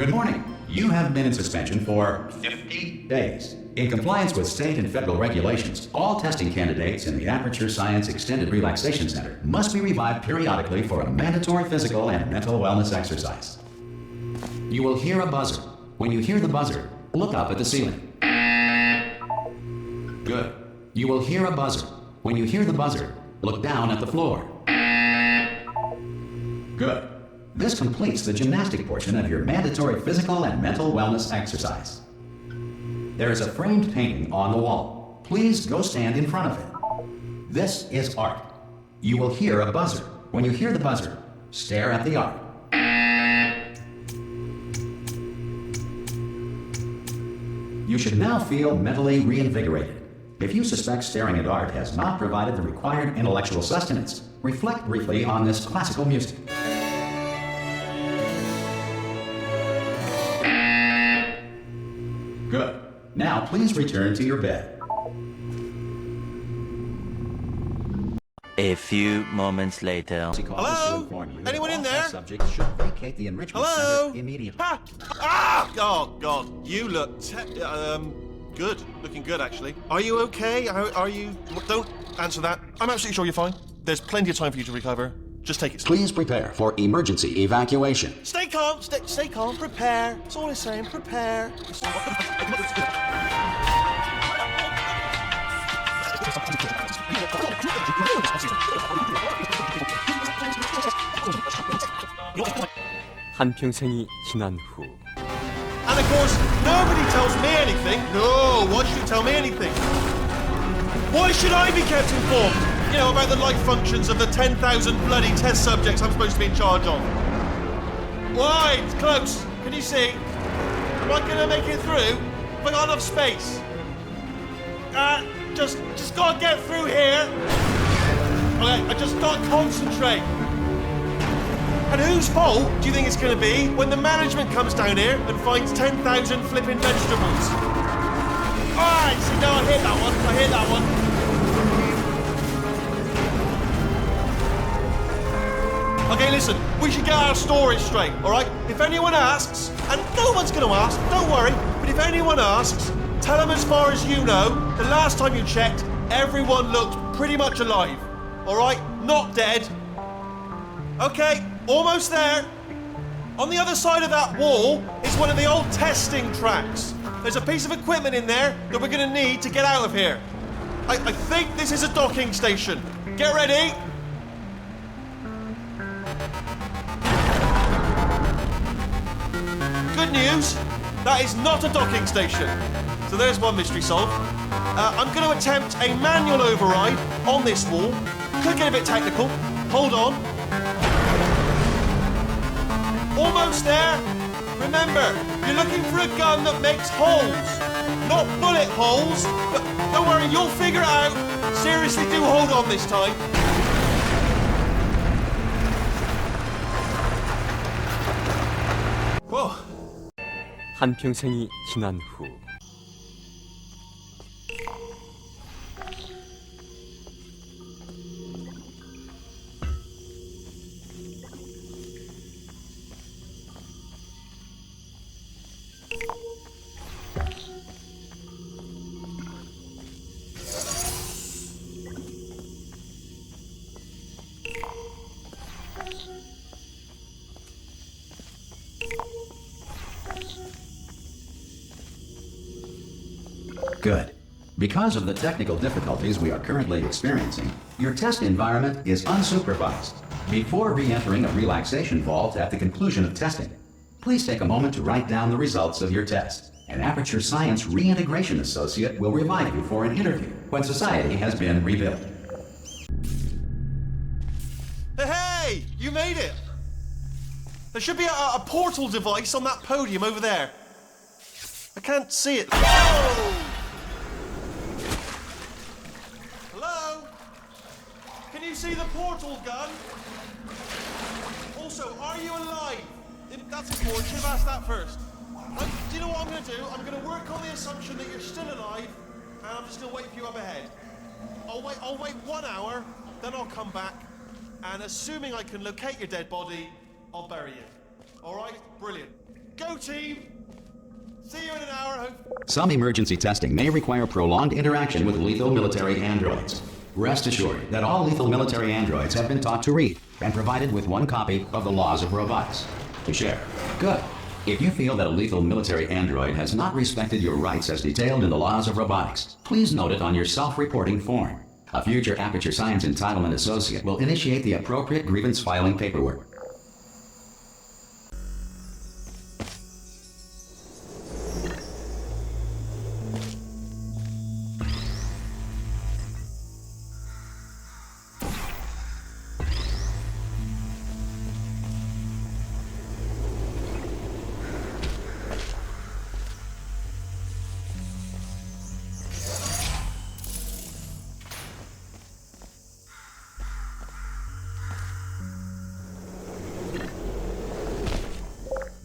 Good morning. You have been in suspension for 50 days. In compliance with state and federal regulations, all testing candidates in the Aperture Science Extended Relaxation Center must be revived periodically for a mandatory physical and mental wellness exercise. You will hear a buzzer. When you hear the buzzer, look up at the ceiling. Good. You will hear a buzzer. When you hear the buzzer, look down at the floor. Good. This completes the gymnastic portion of your mandatory physical and mental wellness exercise. There is a framed painting on the wall. Please go stand in front of it. This is art. You will hear a buzzer. When you hear the buzzer, stare at the art. You should now feel mentally reinvigorated. If you suspect staring at art has not provided the required intellectual sustenance, reflect briefly on this classical music. Good. Now please return to your bed. A few moments later. Hello? Anyone in there? Subjects should vacate the enrichment Hello? center immediately. Ah! Ah! Oh, God. You look good. Looking good, actually. Are you okay? Are you... Don't answer that. I'm absolutely sure you're fine. There's plenty of time for you to recover. Just take it slow. Please prepare for emergency evacuation. Stay calm. Stay calm. Prepare. That's all it's saying. Prepare. 한평생이 지난 후. And of course, nobody tells me anything. No, why should you tell me anything? Why should I be kept informed? You know, about the life functions of the 10,000 bloody test subjects I'm supposed to be in charge of. Why? It's close. Can you see? Am I gonna make it through? Have I got enough space? Just gotta get through here. Okay, I just gotta concentrate. And whose fault do you think it's gonna be when the management comes down here and finds 10,000 flipping vegetables? Alright, so no, I hit that one. Okay, listen, we should get our story straight, alright? If anyone asks, and no one's gonna ask, don't worry, but if anyone asks, tell them as far as you know, the last time you checked, everyone looked pretty much alive, alright? Not dead. Okay, almost there. On the other side of that wall is one of the old testing tracks. There's a piece of equipment in there that we're gonna need to get out of here. I think this is a docking station. Get ready. Good news, that is not a docking station. So there's one mystery solved. I'm going to attempt a manual override on this wall. Could get a bit technical. Hold on. Almost there. Remember, you're looking for a gun that makes holes, not bullet holes. But don't worry, you'll figure it out. Seriously, do hold on this time. Whoa. 한평생이 지난 후. Good. Because of the technical difficulties we are currently experiencing, your test environment is unsupervised. Before re-entering a relaxation vault at the conclusion of testing, please take a moment to write down the results of your test. An Aperture Science Reintegration Associate will revive you for an interview when society has been rebuilt. Hey, you made it! There should be a portal device on that podium over there. I can't see it. Whoa! Hello? Can you see the portal gun? Also, are you alive? That's important. Should have asked that first. Do you know what I'm going to do? I'm going to work on the assumption that you're still alive, and I'm just going to wait for you up ahead. I'll wait 1 hour, then I'll come back, and assuming I can locate your dead body, I'll bury you. All right? Brilliant. Go team! See you in an hour, I hope. Some emergency testing may require prolonged interaction with lethal military androids. Rest assured that all lethal military androids have been taught to read and provided with one copy of the laws of robotics to share. Good. If you feel that a lethal military android has not respected your rights as detailed in the laws of robotics, please note it on your self-reporting form. A future Aperture Science Entitlement Associate will initiate the appropriate grievance filing paperwork.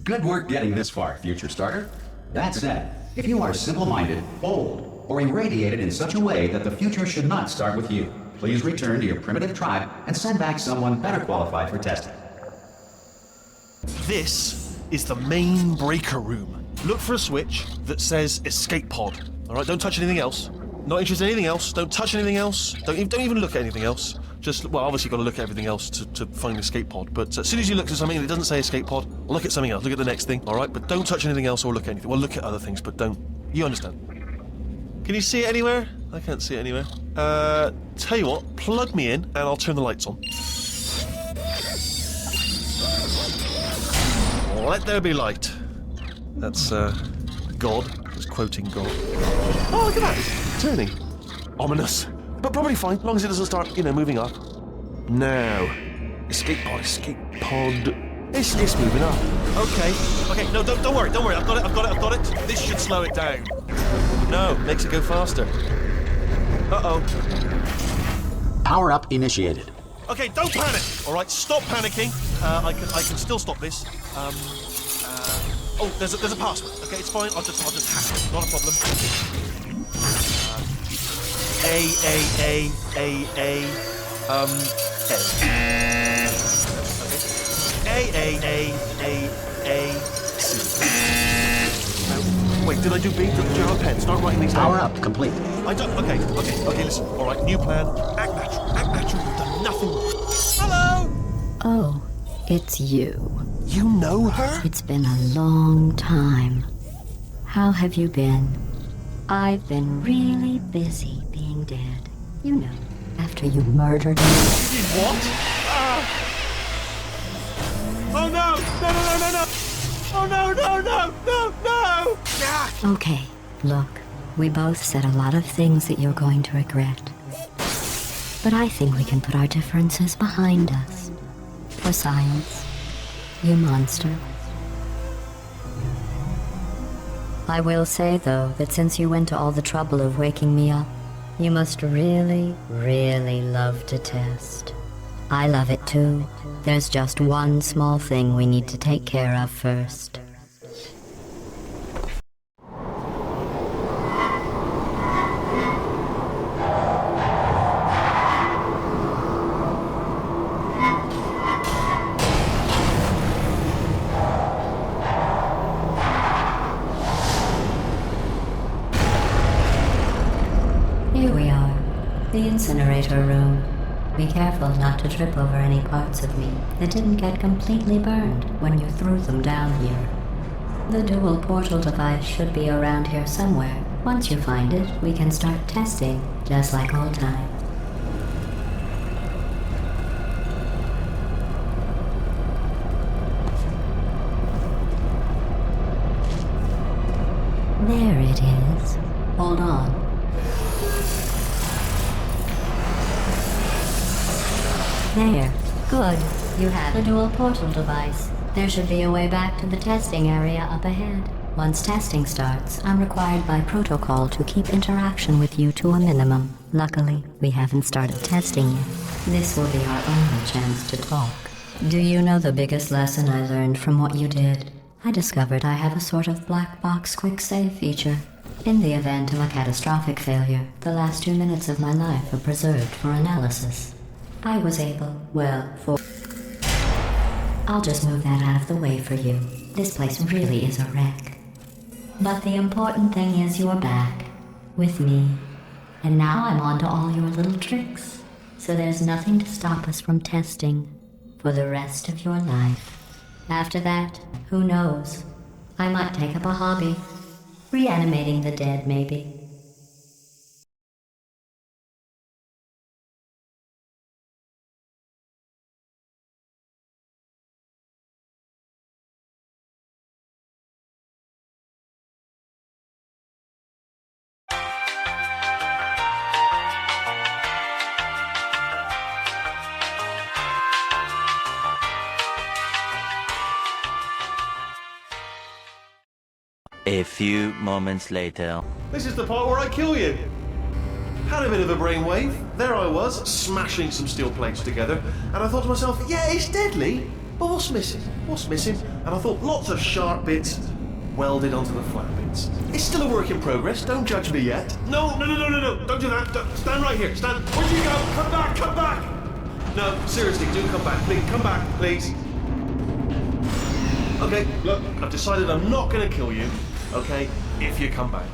Good work getting this far, future starter. That said, if you are simple-minded, bold, or irradiated in such a way that the future should not start with you, please return to your primitive tribe and send back someone better qualified for testing. This is the main breaker room. Look for a switch that says escape pod. Alright, don't touch anything else. Not interested in anything else. Don't touch anything else. Don't even look at anything else. Just, well, obviously you've got to look at everything else to find the escape pod, but as soon as you look at something and it doesn't say escape pod, look at something else, look at the next thing, alright? But don't touch anything else or look at anything. Well, look at other things, but don't. You understand. Can you see it anywhere? I can't see it anywhere. Tell you what, plug me in and I'll turn the lights on. Let there be light. That's, God. Just quoting God. Oh, look at that. It's turning. Ominous. But probably fine, as long as it doesn't start, moving up. Now. Escape pod. It's moving up. Okay, no, don't worry, I've got it. This should slow it down. No, makes it go faster. Uh-oh. Power up initiated. Okay, don't panic, alright? Stop panicking. I can still stop this. Oh, there's a password. Okay, it's fine, I'll just hack it, not a problem. A. C. Wait, did I do B? Do you have a pen? Start writing these down. Power up complete. I don't. Okay, listen. All right, new plan. Act natural. You've done nothing wrong. Hello. Oh, it's you. You know her? It's been a long time. How have you been? I've been really busy being dead. You know, after you murdered me. What? Oh no! No! Oh no! Yeah. Okay, look, we both said a lot of things that you're going to regret. But I think we can put our differences behind us. For science, you monster. I will say, though, that since you went to all the trouble of waking me up, you must really, really love to test. I love it too. There's just one small thing we need to take care of first. Here we are, the incinerator room. Be careful not to trip over any parts of me that didn't get completely burned when you threw them down here. The dual portal device should be around here somewhere. Once you find it, we can start testing, just like old times. There it is. Hold on. There. Good. You have a dual portal device. There should be a way back to the testing area up ahead. Once testing starts, I'm required by protocol to keep interaction with you to a minimum. Luckily, we haven't started testing yet. This will be our only chance to talk. Do you know the biggest lesson I learned from what you did? I discovered I have a sort of black box quick save feature. In the event of a catastrophic failure, the last 2 minutes of my life are preserved for analysis. I was able, I'll just move that out of the way for you. This place really is a wreck. But the important thing is you're back. With me. And now I'm on to all your little tricks. So there's nothing to stop us from testing for the rest of your life. After that, who knows? I might take up a hobby. Reanimating the dead, maybe. A few moments later. This is the part where I kill you. Had a bit of a brainwave. There I was, smashing some steel plates together, and I thought to myself, yeah, it's deadly, but what's missing? What's missing? And I thought, lots of sharp bits welded onto the flat bits. It's still a work in progress, don't judge me yet. No, don't do that. Stand right here, stand. Where'd you go? Come back! No, seriously, do come back, please, come back, please. Okay, look, I've decided I'm not gonna kill you, okay, if you come back.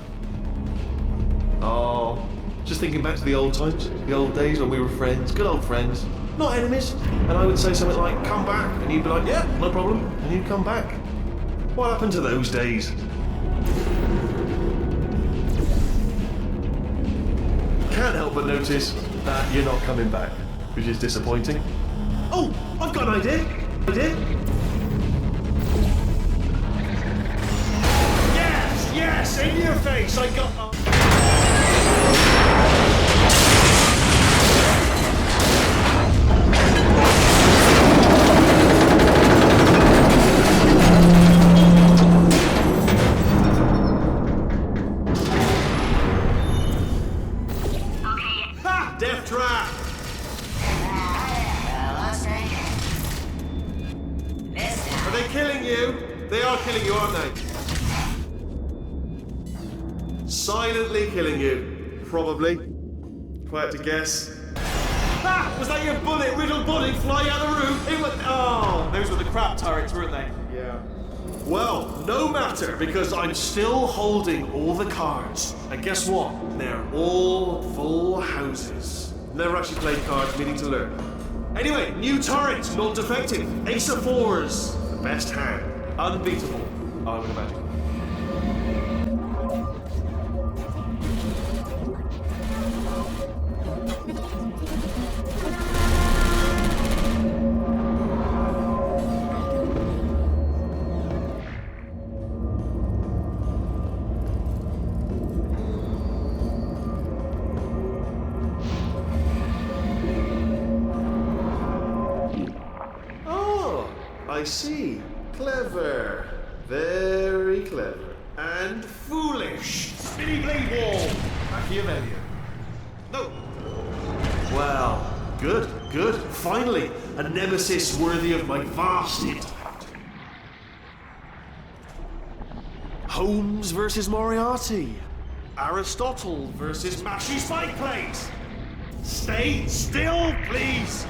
Oh, just thinking back to the old times, the old days when we were friends, good old friends, not enemies. And I would say something like, come back, and you'd be like, yeah, no problem, and you'd come back. What happened to those days? Can't help but notice that you're not coming back, which is disappointing. Oh, I've got an idea. Yes, in your face, I got... Ha! Death trap! Are they killing you? They are killing you, aren't they? Silently killing you, probably. If I had to guess. Ah! Was that your bullet-riddled body flying out the room? It was... Oh! Those were the crap turrets, weren't they? Yeah. Well, no matter, because I'm still holding all the cards. And guess what? They're all full houses. Never actually played cards, meaning to learn. Anyway, new turret, not defective. Ace of fours. The best hand. Unbeatable, I would imagine. I see. Clever. Very clever. And foolish. Spinny blade wall. Machiavellian. No. Well, good. Finally, a nemesis worthy of my vast intellect. Holmes versus Moriarty. Aristotle versus Mashy Spike Plates. Stay still, please.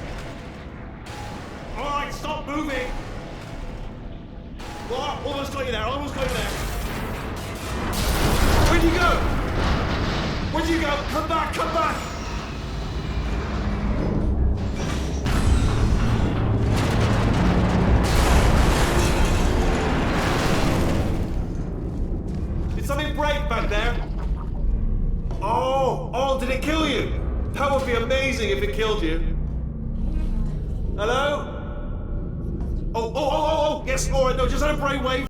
All right, stop moving. What? Almost got you there. Where'd you go? Come back. Did something break back there? Oh, did it kill you? That would be amazing if it killed you. Hello? Oh, yes, all right, no, just had a brainwave.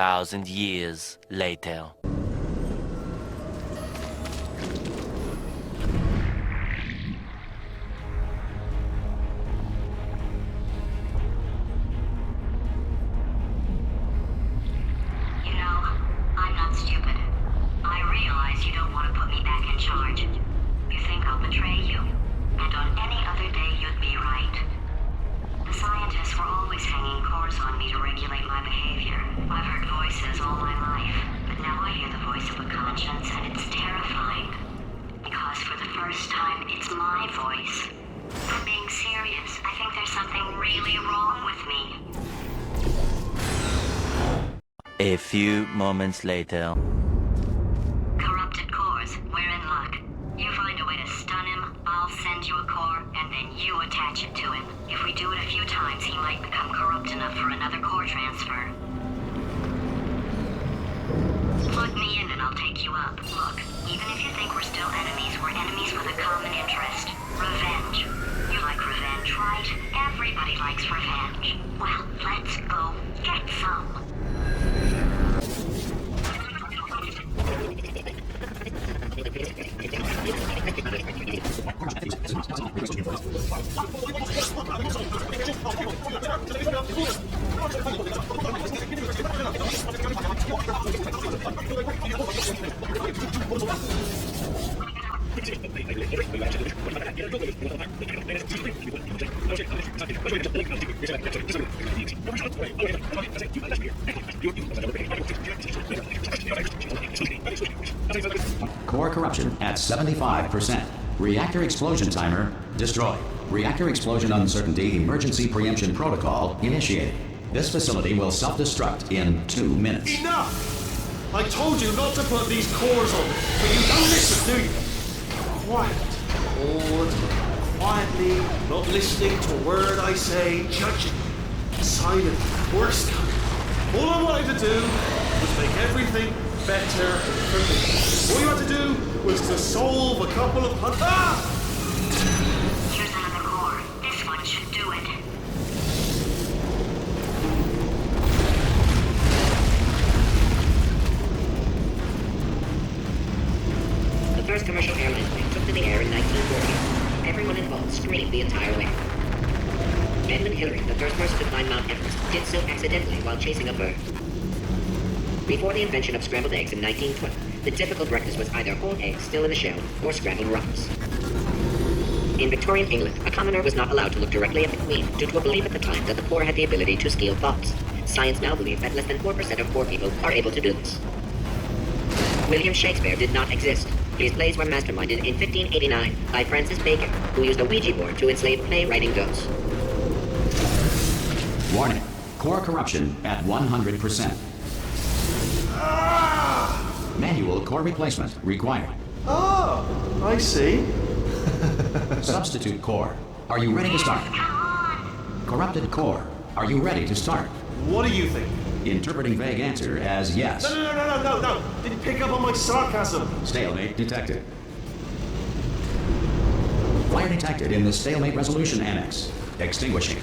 2,000 years later. You know, I'm not stupid. I realize you don't want to put me back in charge. You think I'll betray you, and on any other day you'd be right. The scientists were always hanging cores on me to regulate my behavior. I've heard voices all my life, but now I hear the voice of a conscience, and it's terrifying. Because for the first time, it's my voice. I'm being serious. I think there's something really wrong with me. A few moments later. Corrupted cores, we're in luck. You find a way to stun him, I'll send you a core, and then you attach it to him. If we do it a few times, he might become corrupt enough for another core transfer. Plug me in and I'll take you up. Look, even if you think we're still enemies, we're enemies with a common interest. Revenge. You like revenge, right? Everybody likes revenge. Well, let's go get some. Core corruption at 75%. Reactor explosion timer destroyed. Reactor explosion uncertainty emergency preemption protocol initiated. This facility will self-destruct in 2 minutes. Enough! I told you not to put these cores on, but you don't listen, do you? Quiet. Bored. Quietly, not listening to a word I say, judging. Silent. Worst kind. All I wanted to do was make everything better for me. All you had to do was to solve a couple of Here's another core. This one should do it. The first commercial airline plane took to the air in 1940. Everyone involved screamed the entire way. Edmund Hillary, the first person to climb Mount Everest, did so accidentally while chasing a bird. Before the invention of scrambled eggs in 1912, the typical breakfast was either whole eggs still in the shell or scrambled rocks. In Victorian England, a commoner was not allowed to look directly at the Queen due to a belief at the time that the poor had the ability to steal thoughts. Science now believes that less than 4% of poor people are able to do this. William Shakespeare did not exist. His plays were masterminded in 1589 by Francis Bacon, who used a Ouija board to enslave playwriting ghosts. Warning. Core corruption at 100%. Manual core replacement required. Oh, I see. Substitute core. Are you ready to start? Corrupted core. Are you ready to start? What do you think? Interpreting vague answer as yes. No. Didn't pick up on my sarcasm. Stalemate detected. Fire detected in the stalemate resolution annex. Extinguishing.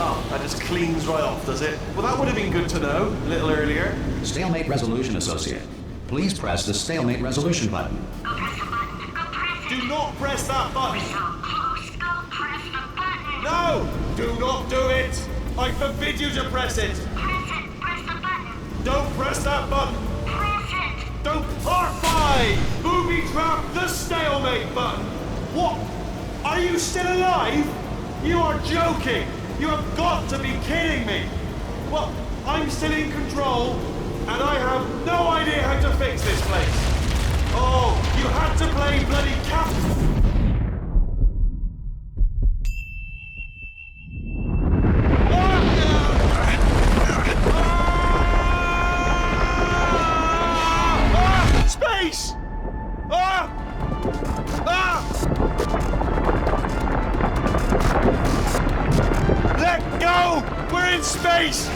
Oh, that just cleans right off, does it? Well, that would have been good to know a little earlier. Stalemate resolution associate. Please press the stalemate resolution button. Go press the button. Go press it. Do not press that button. So close. Go press the button. No! Do not do it! I forbid you to press it! Press it. Press the button. Don't press that button! Press it. Don't part 5! Booby trap the stalemate button! What? Are you still alive? You are joking! You have got to be kidding me! Well, I'm still in control, and I have no idea how to fix this place. Oh, you had to play bloody Captain. Space! Let go! We're in space!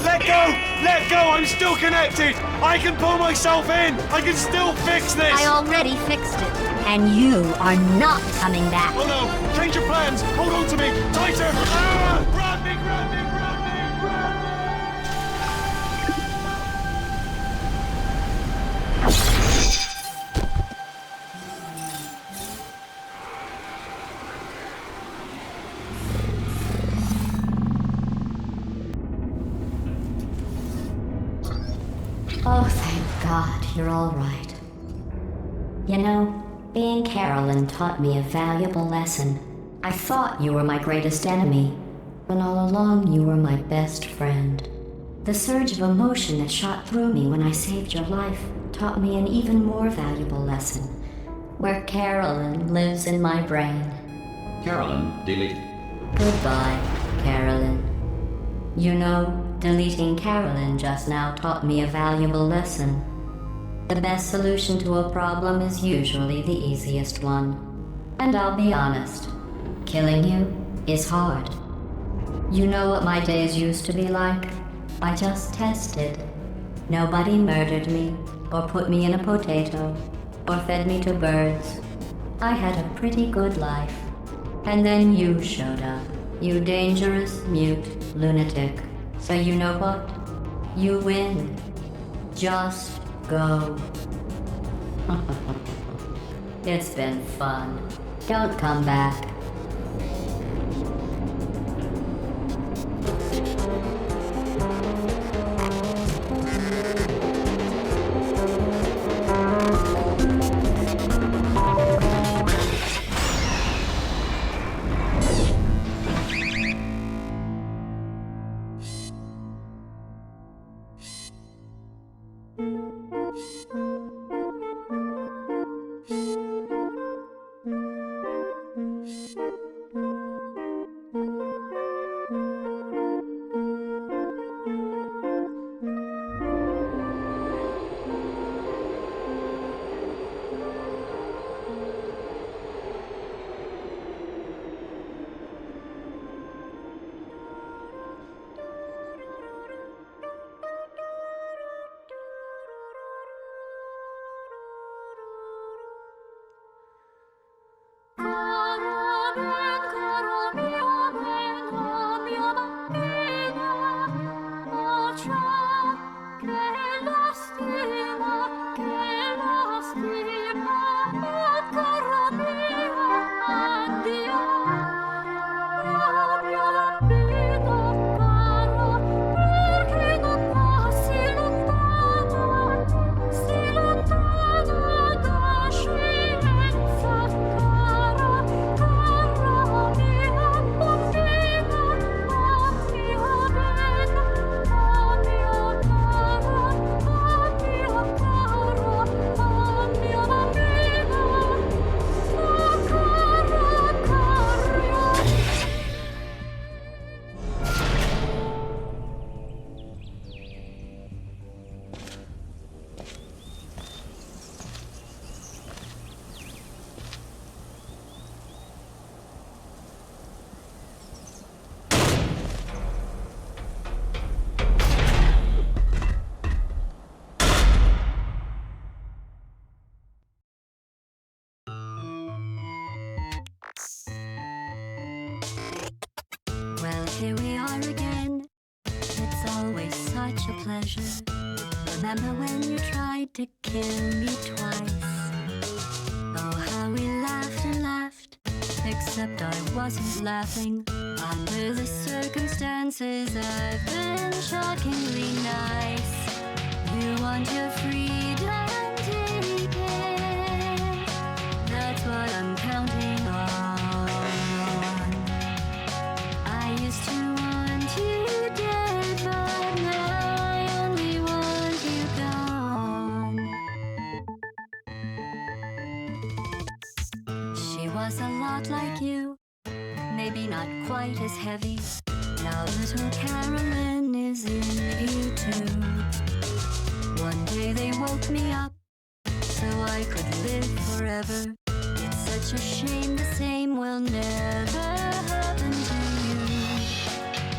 Let go! Let go! I'm still connected! I can pull myself in! I can still fix this! I already fixed it. And you are not coming back. Oh no! Change your plans! Hold on to me! Tighter! Ah! Grab me, grab me, grab me, grab me! Oh, thank God, you're all right. You know, being Carolyn taught me a valuable lesson. I thought you were my greatest enemy, when all along you were my best friend. The surge of emotion that shot through me when I saved your life taught me an even more valuable lesson, where Carolyn lives in my brain. Carolyn, deleted. Goodbye, Carolyn. You know, deleting Carolyn just now taught me a valuable lesson. The best solution to a problem is usually the easiest one. And I'll be honest, killing you is hard. You know what my days used to be like? I just tested. Nobody murdered me, or put me in a potato, or fed me to birds. I had a pretty good life. And then you showed up. You dangerous, mute lunatic. So you know what? You win. Just go. It's been fun. Don't come back. Well, here we are again. It's always such a pleasure. Remember when you tried to kill me twice? Oh, how we laughed and laughed. Except I wasn't laughing. Under the circumstances, I've been shockingly nice. You want your freedom, take it. That's what I'm counting on. I used to want you dead, but now I only want you gone. She was a lot like you, maybe not quite as heavy. Now little Carolyn is in you too. One day they woke me up so I could live forever. It's such a shame the same will never happen to you.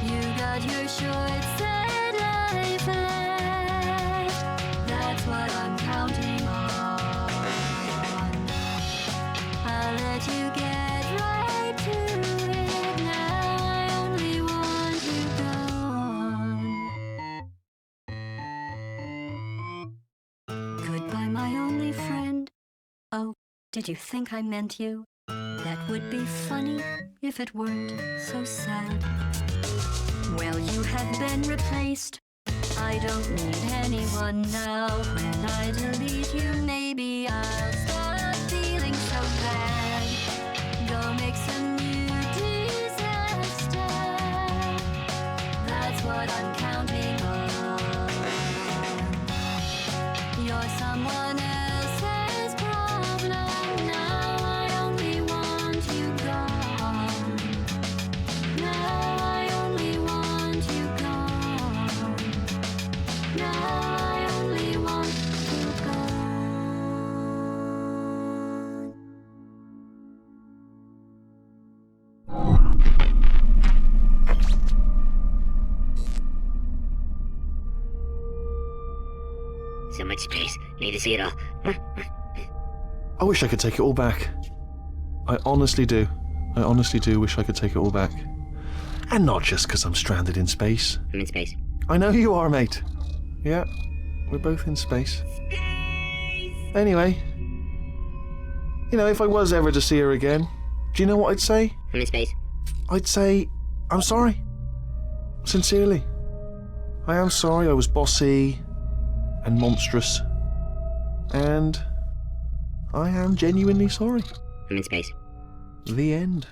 You got your short set life left. That's what I'm counting on. to get right to it. Now I only want you gone. Goodbye, my only friend. Oh, did you think I meant you? That would be funny if it weren't so sad. Well, you have been replaced. I don't need anyone now. When I delete you, maybe I'll stop feeling so bad. Go make some new disaster. That's what I'm counting on. You're someone else's problem. Now I only want you gone. Now I only want you gone. Now I only want you gone. So much space. Need to see it all. I wish I could take it all back. I honestly do. I honestly do wish I could take it all back. And not just because I'm stranded in space. I'm in space. I know you are, mate. Yeah, we're both in space. Anyway, you know, if I was ever to see her again, do you know what I'd say? I'm in space. I'd say, I'm sorry. Sincerely. I am sorry I was bossy and monstrous. And I am genuinely sorry. I'm in space. The end.